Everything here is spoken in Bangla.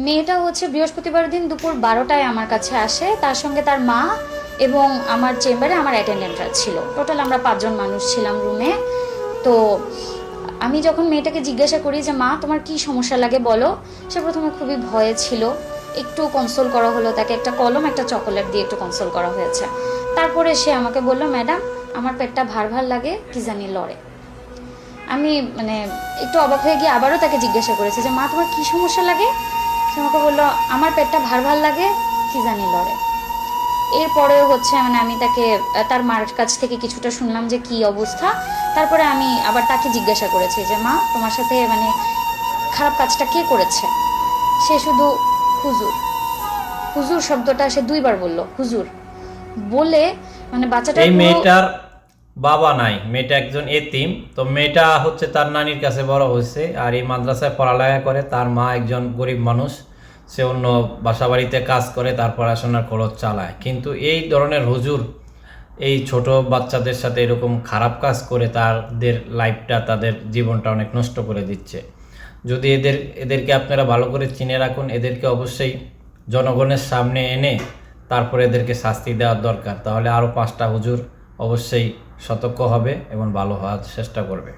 মেয়েটা হচ্ছে বৃহস্পতিবার দিন দুপুর 12টায় আমার কাছে আসে, তার সঙ্গে তার মা এবং আমার চেম্বারে আমার অ্যাটেন্ডেন্টরা ছিল। টোটাল আমরা 5জন মানুষ ছিলাম রুমে। তো আমি যখন মেয়েটাকে জিজ্ঞাসা করি যে মা তোমার কি সমস্যা লাগে বলো, সে প্রথমে খুবই ভয়ে ছিল। একটু কনসোল করা হলো, তাকে একটা কলম একটা চকোলেট দিয়ে একটু কনসোল করা হয়েছে। তারপরে সে আমাকে বলল ম্যাডাম আমার পেটটা ভার ভার লাগে, কি জানি লড়ে। আমি মানে একটু অবাক হয়ে গিয়ে আবারও তাকে জিজ্ঞাসা করেছি যে মা তোমার কী সমস্যা লাগে। সে আমাকে বললো আমার পেটটা ভার ভার লাগে, কি জানি লড়ে। এরপরেও হচ্ছে মানে আমি তাকে তার মার কাছ থেকে কিছুটা শুনলাম যে কি অবস্থা। তারপরে আমি আবার তাকে জিজ্ঞাসা করেছি যে মা তোমার সাথে মানে খারাপ কাজটা কে করেছে। সে শুধু হুজুর, হুজুর শব্দটা সে 2বার বলল, হুজুর বলে মানে বাচ্চাটা এই পুরো। মেয়েটার বাবা নাই, মেয়েটা একজন এতিম। তো মেয়েটা হচ্ছে তার নানির কাছে বড় হয়েছে আর এই মাদ্রাসায় পড়ালেখা করে। তার মা একজন গরিব মানুষ, সে অন্য বাসা বাড়িতে কাজ করে, তার পড়াশোনার খরচ চালায়। কিন্তু এই ধরনের হুজুর এই ছোট বাচ্চাদের সাথে এরকম খারাপ কাজ করে তাদের লাইফটা, তাদের জীবনটা অনেক নষ্ট করে দিচ্ছে। যদি এদেরকে আপনারা ভালো করে চিনে রাখুন, এদেরকে অবশ্যই জনগণের সামনে এনে তারপরে এদেরকে শাস্তি দেওয়ার দরকার। তাহলে আরও 5টা হুজুর অবশ্যই সতর্ক হবে এবং ভালো হওয়ার চেষ্টা করবে।